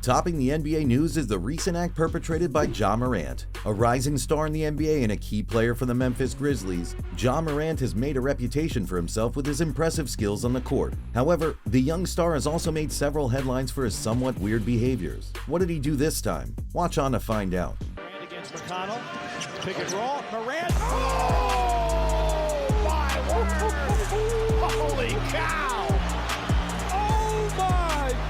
Topping the NBA news is the recent act perpetrated by Ja Morant. A rising star in the NBA and a key player for the Memphis Grizzlies, Ja Morant has made a reputation for himself with his impressive skills on the court. However, the young star has also made several headlines for his somewhat weird behaviors. What did he do this time? Watch on to find out. Morant against McConnell. Pick and roll. Morant. Oh my! Holy cow! Oh my!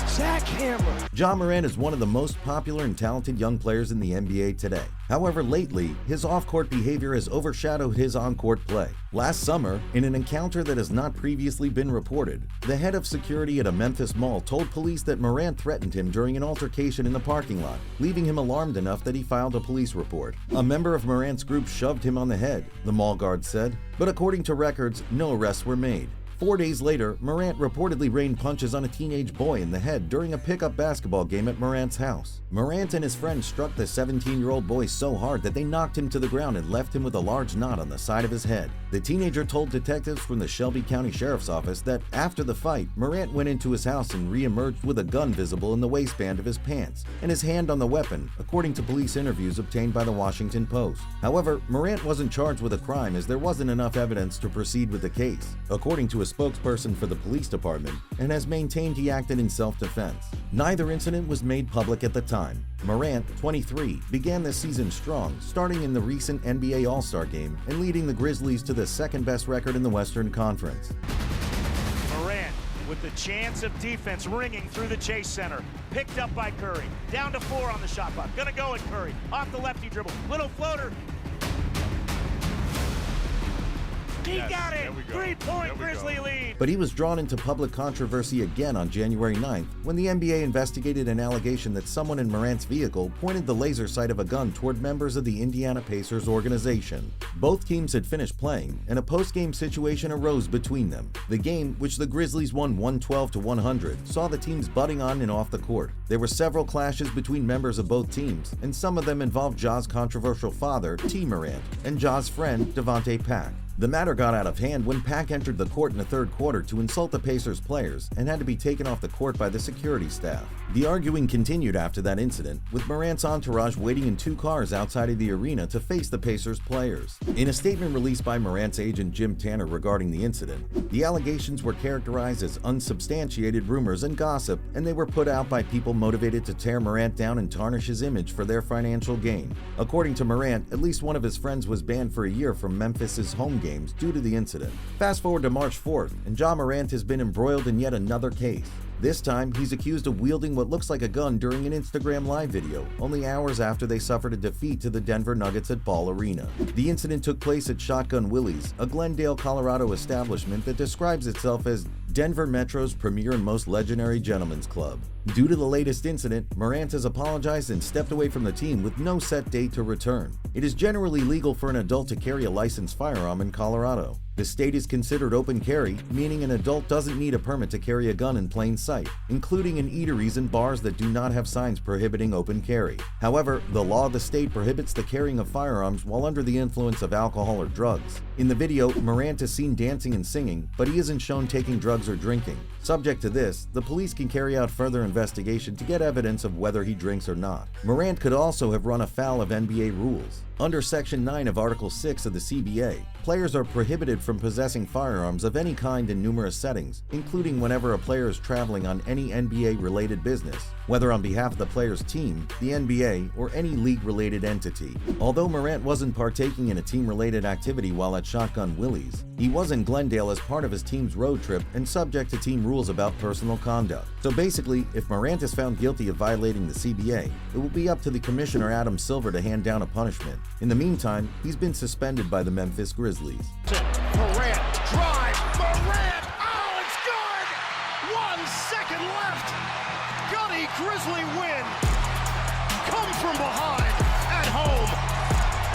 Jackhammer. Ja Morant is one of the most popular and talented young players in the NBA today. However, lately, his off-court behavior has overshadowed his on-court play. Last summer, in an encounter that has not previously been reported, the head of security at a Memphis mall told police that Morant threatened him during an altercation in the parking lot, leaving him alarmed enough that he filed a police report. A member of Morant's group shoved him on the head, the mall guard said, but according to records, no arrests were made. 4 days later, Morant reportedly rained punches on a teenage boy in the head during a pickup basketball game at Morant's house. Morant and his friend struck the 17-year-old boy so hard that they knocked him to the ground and left him with a large knot on the side of his head. The teenager told detectives from the Shelby County Sheriff's Office that after the fight, Morant went into his house and re-emerged with a gun visible in the waistband of his pants and his hand on the weapon, according to police interviews obtained by the Washington Post. However, Morant wasn't charged with a crime as there wasn't enough evidence to proceed with the case, according to a spokesperson for the police department, and has maintained he acted in self-defense. Neither incident was made public at the time. Morant, 23, began the season strong, starting in the recent NBA All-Star game and leading the Grizzlies to the second-best record in the Western Conference. Morant with the chance of defense ringing through the Chase Center. Picked up by Curry. Down to 4 on the shot clock. Gonna go at Curry. Off the lefty dribble. Little floater. He got it! 3-point Grizzly lead! But he was drawn into public controversy again on January 9th when the NBA investigated an allegation that someone in Morant's vehicle pointed the laser sight of a gun toward members of the Indiana Pacers organization. Both teams had finished playing, and a post-game situation arose between them. The game, which the Grizzlies won 112-100, saw the teams butting on and off the court. There were several clashes between members of both teams, and some of them involved Ja's controversial father, T. Morant, and Ja's friend, Devontae Pack. The matter got out of hand when Pack entered the court in the third quarter to insult the Pacers players and had to be taken off the court by the security staff. The arguing continued after that incident, with Morant's entourage waiting in 2 cars outside of the arena to face the Pacers players. In a statement released by Morant's agent Jim Tanner regarding the incident, the allegations were characterized as unsubstantiated rumors and gossip, and they were put out by people motivated to tear Morant down and tarnish his image for their financial gain. According to Morant, at least one of his friends was banned for a year from Memphis's home games due to the incident. Fast forward to March 4th, and Ja Morant has been embroiled in yet another case. This time, he's accused of wielding what looks like a gun during an Instagram Live video, only hours after they suffered a defeat to the Denver Nuggets at Ball Arena. The incident took place at Shotgun Willie's, a Glendale, Colorado establishment that describes itself as Denver Metro's premier and most legendary gentlemen's club. Due to the latest incident, Morant has apologized and stepped away from the team with no set date to return. It is generally legal for an adult to carry a licensed firearm in Colorado. The state is considered open carry, meaning an adult doesn't need a permit to carry a gun in plain sight, including in eateries and bars that do not have signs prohibiting open carry. However, the law of the state prohibits the carrying of firearms while under the influence of alcohol or drugs. In the video, Morant is seen dancing and singing, but he isn't shown taking drugs or drinking. Subject to this, the police can carry out further investigation to get evidence of whether he drinks or not. Morant could also have run afoul of NBA rules. Under Section 9 of Article 6 of the CBA, players are prohibited from possessing firearms of any kind in numerous settings, including whenever a player is traveling on any NBA-related business, whether on behalf of the player's team, the NBA, or any league-related entity. Although Morant wasn't partaking in a team-related activity while at Shotgun Willie's, he was in Glendale as part of his team's road trip and subject to team rules about personal conduct. So basically, if Morant is found guilty of violating the CBA, it will be up to the Commissioner Adam Silver to hand down a punishment. In the meantime, he's been suspended by the Memphis Grizzlies. Morant, drive, Morant, oh, it's good! 1 second left! Gutty Grizzly win! Come from behind, at home,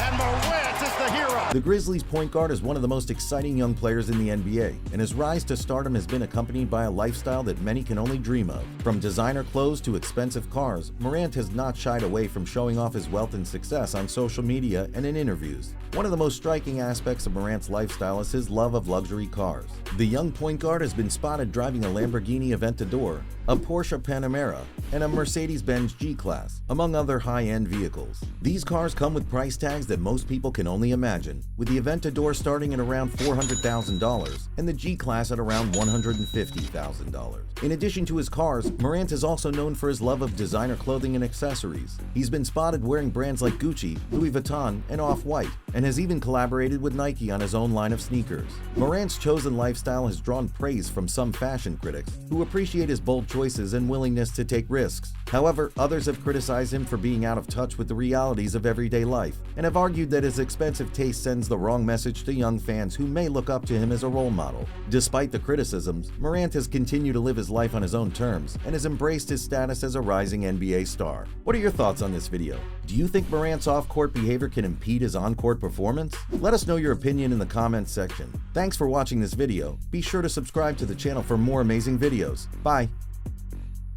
and Morant is the hero. The Grizzlies' point guard is one of the most exciting young players in the NBA, and his rise to stardom has been accompanied by a lifestyle that many can only dream of. From designer clothes to expensive cars, Morant has not shied away from showing off his wealth and success on social media and in interviews. One of the most striking aspects of Morant's lifestyle is his love of luxury cars. The young point guard has been spotted driving a Lamborghini Aventador, a Porsche Panamera, and a Mercedes-Benz G-Class, among other high-end vehicles. These cars come with price tags that most people can only imagine, with the Aventador starting at around $400,000 and the G-Class at around $150,000. In addition to his cars, Morant is also known for his love of designer clothing and accessories. He's been spotted wearing brands like Gucci, Louis Vuitton, and Off-White, and has even collaborated with Nike on his own line of sneakers. Morant's chosen lifestyle has drawn praise from some fashion critics, who appreciate his bold choices and willingness to take risks. However, others have criticized him for being out of touch with the realities of everyday life, and have argued that his expensive taste sends the wrong message to young fans who may look up to him as a role model. Despite the criticisms, Morant has continued to live his life on his own terms and has embraced his status as a rising NBA star. What are your thoughts on this video? Do you think Morant's off-court behavior can impede his on-court performance? Let us know your opinion in the comments section. Thanks for watching this video. Be sure to subscribe to the channel for more amazing videos. Bye!